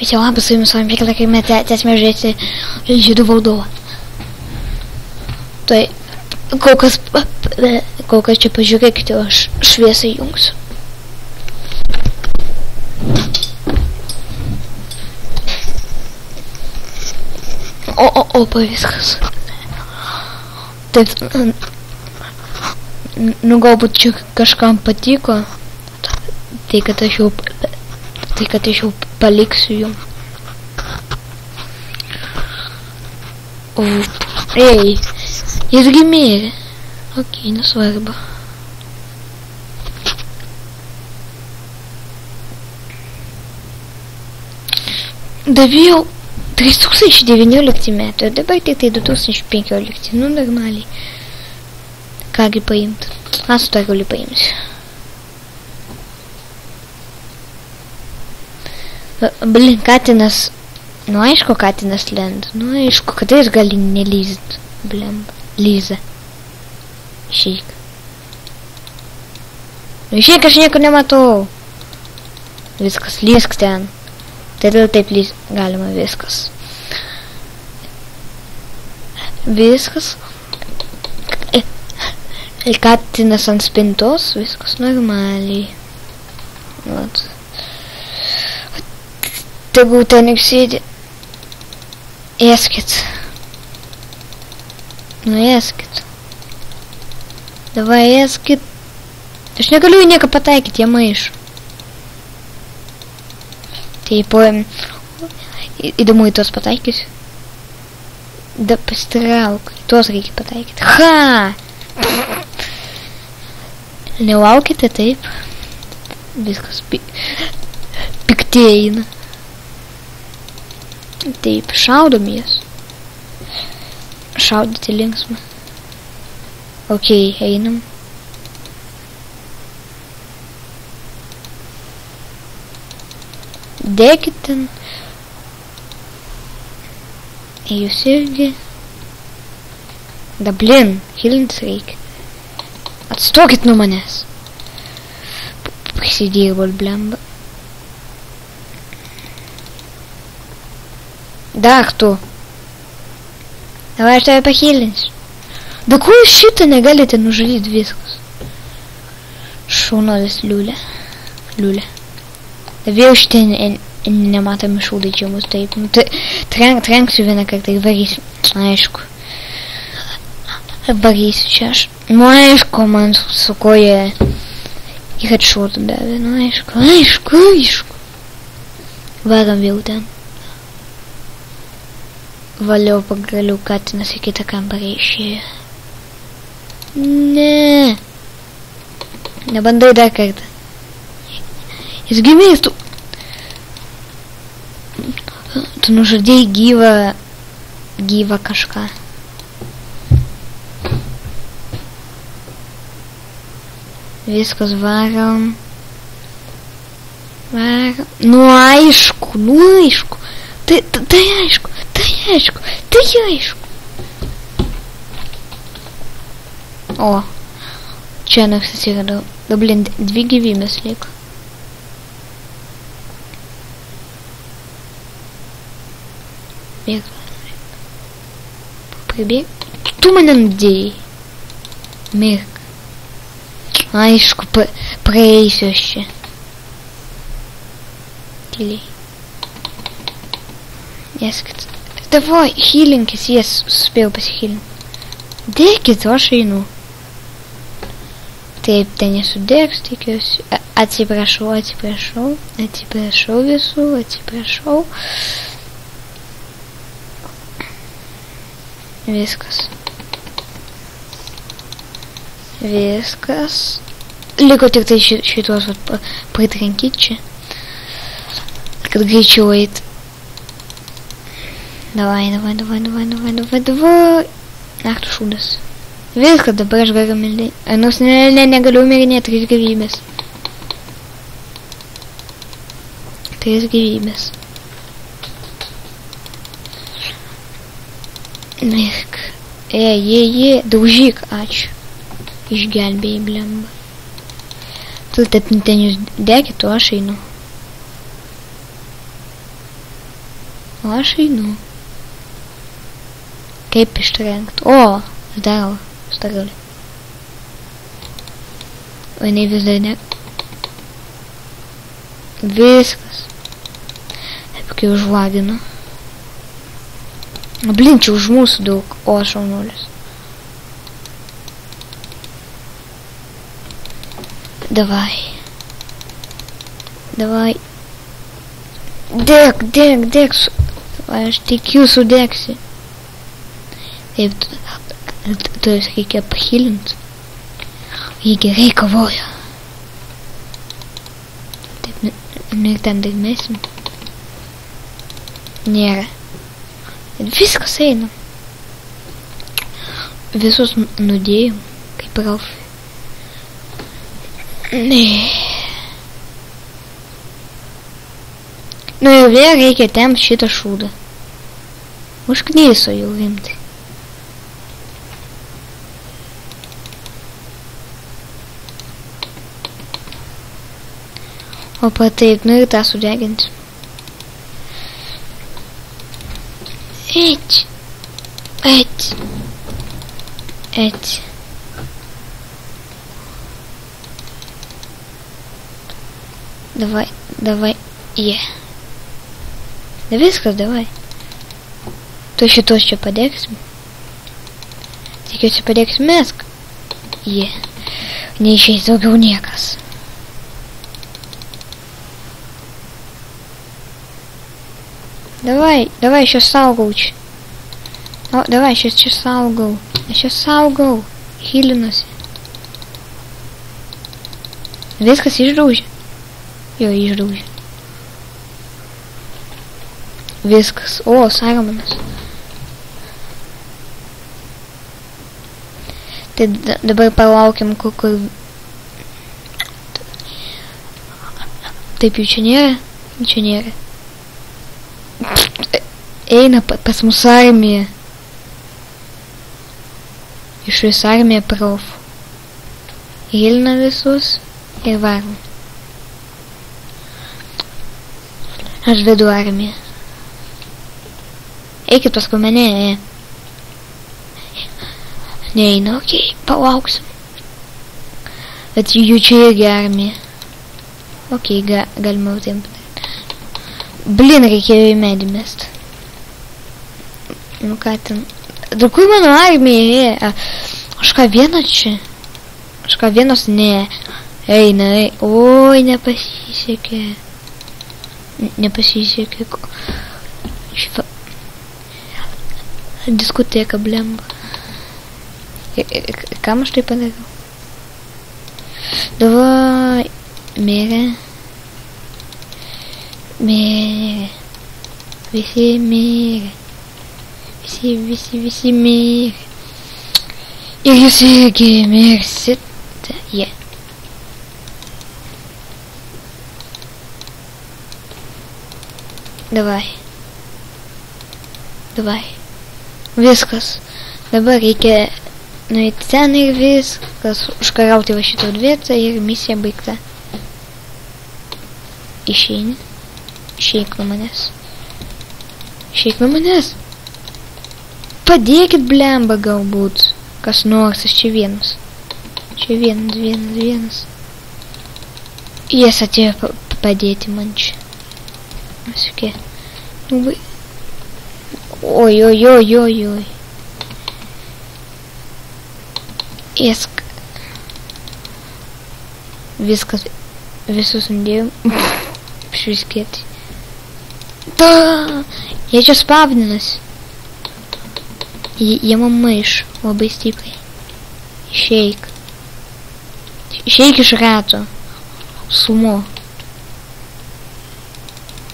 Sveiki, labas, su jumis Vampirai, kai mes tęsime žiūrėti Žydų valdovą. Tai kol kas čia pažiūrėkite, aš šviesą jungsiu. Opa, viskas. Taip, galbūt čia kažkam patiko, tai kad aš jau paliksiu jums. Ei, jis gimė. Ok, nesvarbu. Davėjau 3019 metų, ir dabar tik tai 2015, nu normaliai. Kągi paimt? Aš tą galiu paimsiu. Blin, katinas, nu aišku, katinas lenda, nu aišku, kada jis gali nelyzt, blin, lyza. Išeik. Nu išeik, aš nieko nematau. Viskas, lysk ten. Tada taip lysk, galima viskas. Viskas. Katinas ant spintos, viskas normaliai. Vat. Tegul ten sėdi. Ėskit. Nu ėskit. Davai ėskit. Aš negaliu nieko pataikyti, jie maišo. Tai po... Įdomu į tos pataikysiu. Da pasitrauk. Į tos reikia pataikyti. Ha! Nelaukite taip. Viskas piktėjina. Taip, šaudom jas. Šaudyti linksmą. Ok, einam. Dėkit ten. Jūs irgi. Da blin, hilintis reikia. Atstokit nuo manęs. Prisidirbot, blemba. Dar tu. Davai aš tave pahilinsiu. Da ko jūs šitą negalite nužudyti viskas? Šaunuolis liulė. Liulė. Da vėl šitie nematomi šūdai čia mus taip. Nu, trenksiu vieną kartą ir varysiu. Aišku. Varysiu čia aš. Nu aišku, man su koja į headshotą davė. Nu aišku. Varam vėl ten. Valiau pagaliau katinas į kitą kambarį išėjo. Ne. Nebandai dar kartą. Jis gimės, tu nužudėjai gyvą kažką. Viskas varom. Nu aišku. Tai aišku. O, čia nesusiradau. Da blin, 2 gyvybės liko. Pribėg. Tu mane nudėjai. Mirk. Aišku, praeisiu aš čia. Tyliai. Ėskit. Davai, hilinkis, jas suspėjau pasihilinti. Dėkit, o aš einu. Taip, ten nesudegs, tikiuosi. Atsiprašau visų, atsiprašau. Viskas. Liko tik tai šitos pritrenkyti čia. Kad greičiau eit. Davai. Ach, tu šūdas. Viskas, dabar aš galiu mildai. Nors negaliu mirinėti 3 gyvybės. 3 gyvybės. Mirk. Daužyk, ačiū. Išgelbėjai, blemba. Tu ten jūs degit, o aš einu. O aš einu. Kaip ištrenkt? O, zdaro, starulį. O jinai vis dar ne... Viskas. Taip, kai užvaginu. Blin, čia už mūsų daug. O, šaunuolis. Давай. Давай. Deg. Aš tikiu sudegsi. Taip, tu reikia aphilinti. Jį gerai kovoja. Taip, ir ten dar mesim. Nėra. Viskas eina. Visus nudėjom, kaip Ralfai. Ne. Nu ir vėl reikia tempt šitą šūdą. Užknyso jau rimtai. O taip, nu ir tą sudeginti. Eit. Давай, Да viskas, давай. Tu šitos čia padėksim. Tikiuosi padėksim mesk. Neišeis daugiau niekas. Давай, сейчас saugau čia. Давай, сейчас čia saugau. Aš čia saugau. Hilinuosi. Viskas išdaužė. Jo, išdaužė. Viskas. O, Sarumanas. Tai dabar palaukiam, kur... Taip, jų čia nėra? Čia nėra. Eina pas mus armija. Iš vis armija profų. Hilina visus ir varom. Aš vedu armiją. Eikit paskui mane, Neina, okei, palauksim. Bet jų čia irgi armija. Okei, galima taip padaryti. Blin, reikėjo į medį mest. Nu ką ten... Da kur mano armija? Aš ką vienas čia? Aš ką vienas? Ne. Eina. Oi, nepasisekė. Diskoteka, blemba. Kam aš tai padariau? Davai. Mirė. Visi mirė. Visi mirė. Ir jūs irgi mirsite. Давай. Viskas. Dabar reikia nueiti ten ir viskas. Užkarauti va šitą vietą ir misija baigta. Išeini. Išeik nuo manęs. Padėkit, blemba, galbūt. Kas nors, aš čia vienas. Vienas. Jis atėjo padėti man čia. Visokie. Oi. Iesk. Viskas. Visus nudėjom. Šviskėti. Jie čia spavninasi. Jie man maiš labai stipriai. Išeik iš rato. Sumo.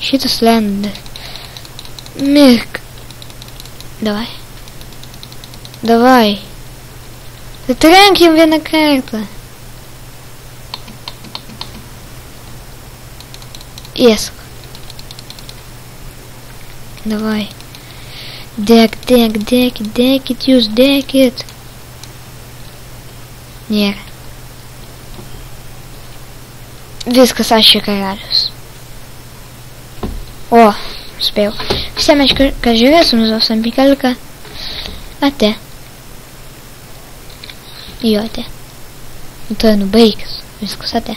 Šitas lenda. Mirk. Davai. Tai trenk jam vieną kartą. Iesk. Davai. Dėkit jūs, dėkit. Nėra. Viskas, aš čia karalius. O, spėjau. Visiems, kas žiūrės, mums 15. Ate. Jo, ate. Nu, tai nubaigis. Viskas ate.